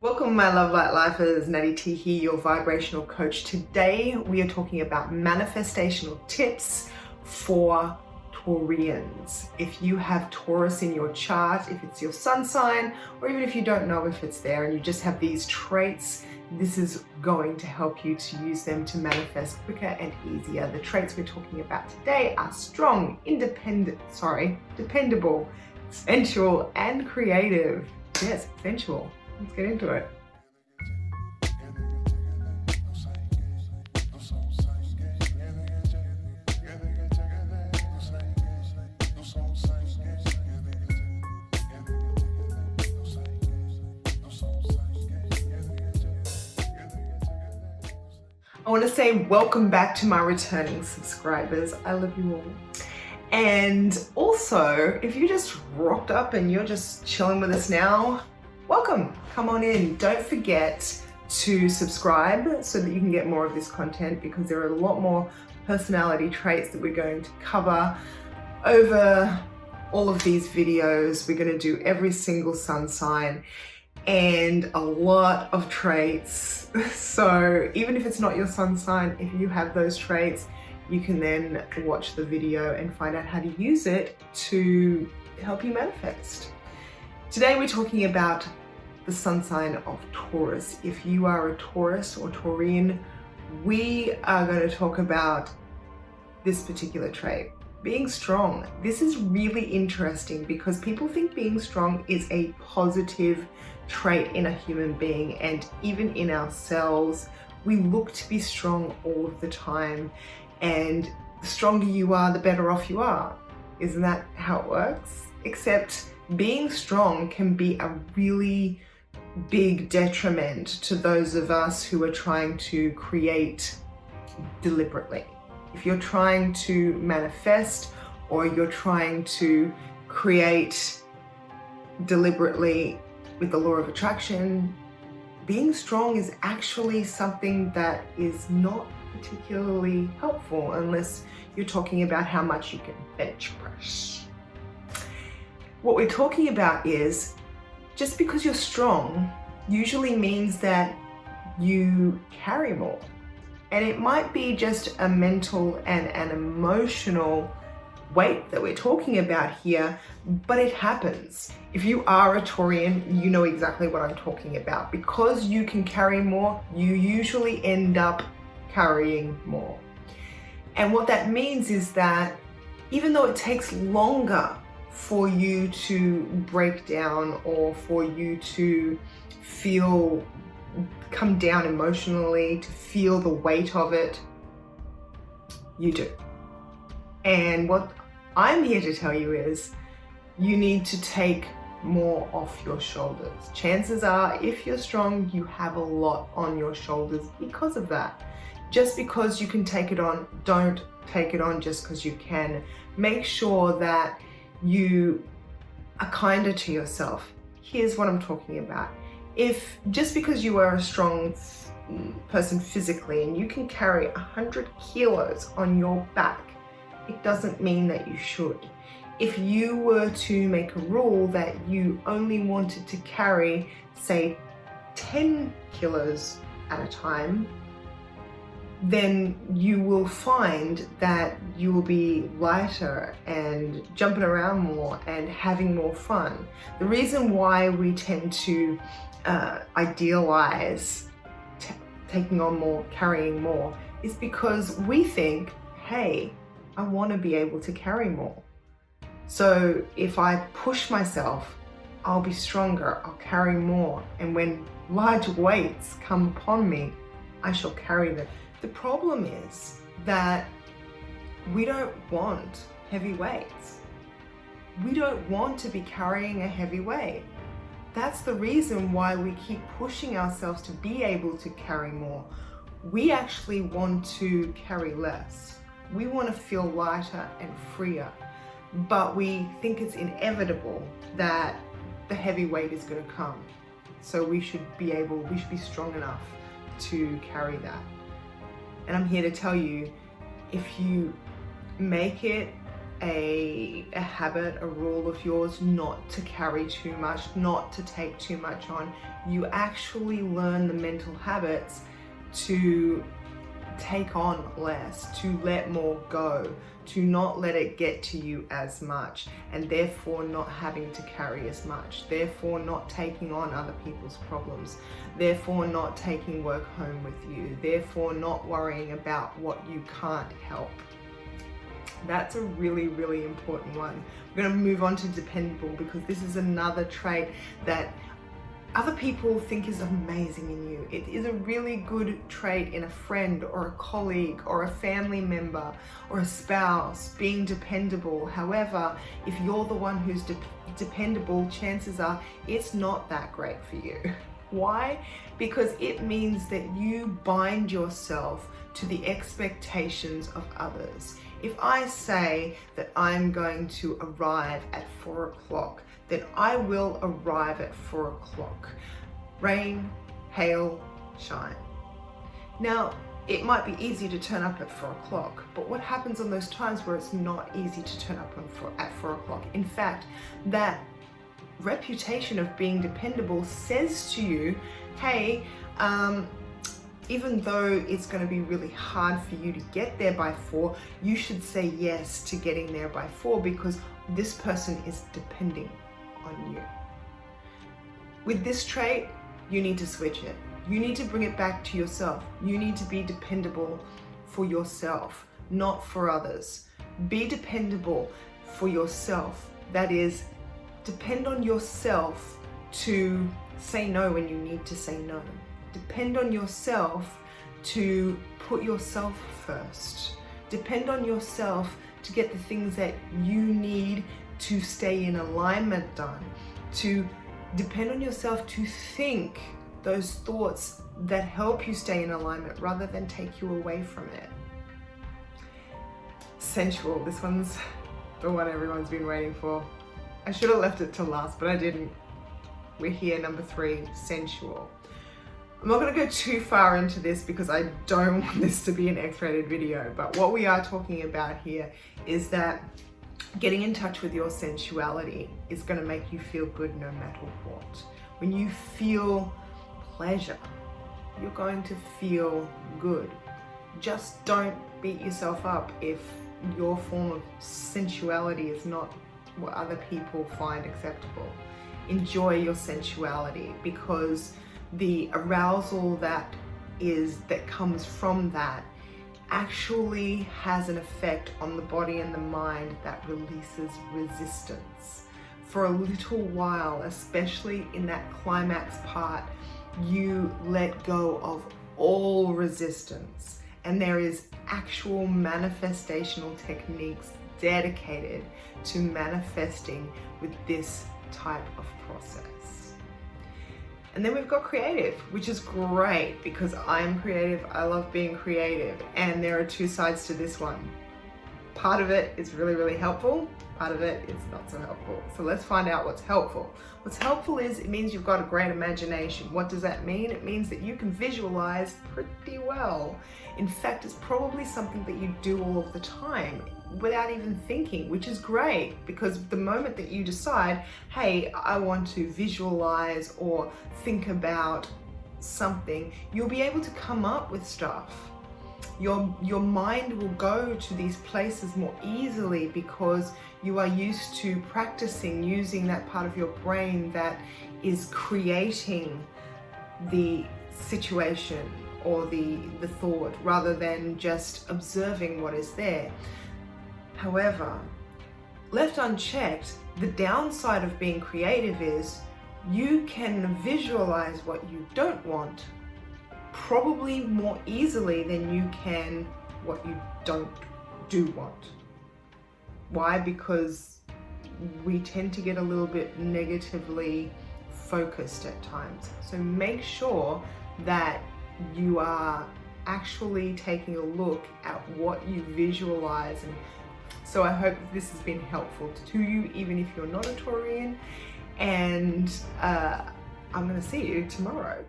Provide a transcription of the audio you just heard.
Welcome my love light lifers, Nattie Tee here, your vibrational coach. Today we are talking about manifestational tips for Taurians. If you have Taurus in your chart, if it's your sun sign, or even if you don't know if it's there and you just have these traits, this is going to help you to use them to manifest quicker and easier. The traits we're talking about today are strong, dependable, sensual, and creative. Yes, sensual. Let's get into it. I want to say welcome back to my returning subscribers. I love you all. And also, if you just rocked up and you're just chilling with us now, welcome, come on in. Don't forget to subscribe so that you can get more of this content, because there are a lot more personality traits that we're going to cover over all of these videos. We're going to do every single sun sign and a lot of traits. So even if it's not your sun sign, if you have those traits, you can then watch the video and find out how to use it to help you manifest. Today we're talking about the sun sign of Taurus. If you are a Taurus or Taurian, we are going to talk about this particular trait, being strong. This is really interesting because people think being strong is a positive trait in a human being, and even in ourselves, we look to be strong all of the time. And the stronger you are, the better off you are. Isn't that how it works? Except being strong can be a really big detriment to those of us who are trying to create deliberately. If you're trying to manifest or you're trying to create deliberately with the law of attraction, being strong is actually something that is not particularly helpful unless you're talking about how much you can bench press. What we're talking about is just because you're strong usually means that you carry more. And it might be just a mental and an emotional weight that we're talking about here, but it happens. If you are a Taurian, you know exactly what I'm talking about. Because you can carry more, you usually end up carrying more. And what that means is that even though it takes longer for you to break down or for you to come down emotionally, to feel the weight of it, you do. And what I'm here to tell you is you need to take more off your shoulders. Chances are, if you're strong, you have a lot on your shoulders because of that. Just because you can take it on, don't take it on just because you can. Make sure that you are kinder to yourself. Here's what I'm talking about. If just because you are a strong person physically and you can carry 100 kilos on your back, it doesn't mean that you should. If you were to make a rule that you only wanted to carry, say, 10 kilos at a time, then you will find that you will be lighter and jumping around more and having more fun. The reason why we tend to idealize taking on more, carrying more, is because we think, hey, I want to be able to carry more. So if I push myself, I'll be stronger, I'll carry more. And when large weights come upon me, I shall carry them. The problem is that we don't want heavy weights. We don't want to be carrying a heavy weight. That's the reason why we keep pushing ourselves to be able to carry more. We actually want to carry less. We want to feel lighter and freer, but we think it's inevitable that the heavy weight is going to come. So we should be strong enough to carry that. And I'm here to tell you, if you make it a habit, a rule of yours not to carry too much, not to take too much on. You actually learn the mental habits to take on less, to let more go, to not let it get to you as much, and therefore not having to carry as much, therefore not taking on other people's problems, therefore not taking work home with you, therefore not worrying about what you can't help. That's a really, really important one. We're going to move on to dependable, because this is another trait that other people think is amazing in you. It is a really good trait in a friend or a colleague or a family member or a spouse, being dependable. However, if you're the one who's dependable, chances are it's not that great for you. Why? Because it means that you bind yourself to the expectations of others. If I say that I'm going to arrive at 4 o'clock, then I will arrive at 4 o'clock. Rain, hail, shine. Now, it might be easy to turn up at 4 o'clock, but what happens on those times where it's not easy to turn up at 4 o'clock? In fact, that reputation of being dependable says to you, hey, even though it's going to be really hard for you to get there by 4, you should say yes to getting there by 4, because this person is depending on you. With this trait, you need to switch it. You need to bring it back to yourself. You need to be dependable for yourself, not for others. Be dependable for yourself. That is, depend on yourself to say no when you need to say no. Depend on yourself to put yourself first. Depend on yourself to get the things that you need to stay in alignment done. To depend on yourself to think those thoughts that help you stay in alignment rather than take you away from it. Sensual, this one's the one everyone's been waiting for. I should have left it to last, but I didn't. We're here, number 3, sensual. I'm not going to go too far into this because I don't want this to be an X-rated video, but what we are talking about here is that getting in touch with your sensuality is going to make you feel good no matter what. When you feel pleasure, you're going to feel good. Just don't beat yourself up if your form of sensuality is not what other people find acceptable. Enjoy your sensuality, because the arousal that comes from that actually has an effect on the body and the mind that releases resistance. For a little while, especially in that climax part, you let go of all resistance, and there is actual manifestational techniques dedicated to manifesting with this type of process. And then we've got creative, which is great because I'm creative, I love being creative, and there are 2 sides to this one. Part of it is really, really helpful, part of it is not so helpful. So let's find out what's helpful. What's helpful is it means you've got a great imagination. What does that mean? It means that you can visualize pretty well. In fact, it's probably something that you do all of the time without even thinking, which is great, because the moment that you decide, hey, I want to visualize or think about something, you'll be able to come up with stuff. Your mind will go to these places more easily because you are used to practicing using that part of your brain that is creating the situation or the thought, rather than just observing what is there. However, left unchecked, the downside of being creative is you can visualize what you don't want probably more easily than you can what you do want. Why? Because we tend to get a little bit negatively focused at times. So make sure that you are actually taking a look at what you visualize. And so I hope this has been helpful to you, even if you're not a Taurian, and I'm going to see you tomorrow.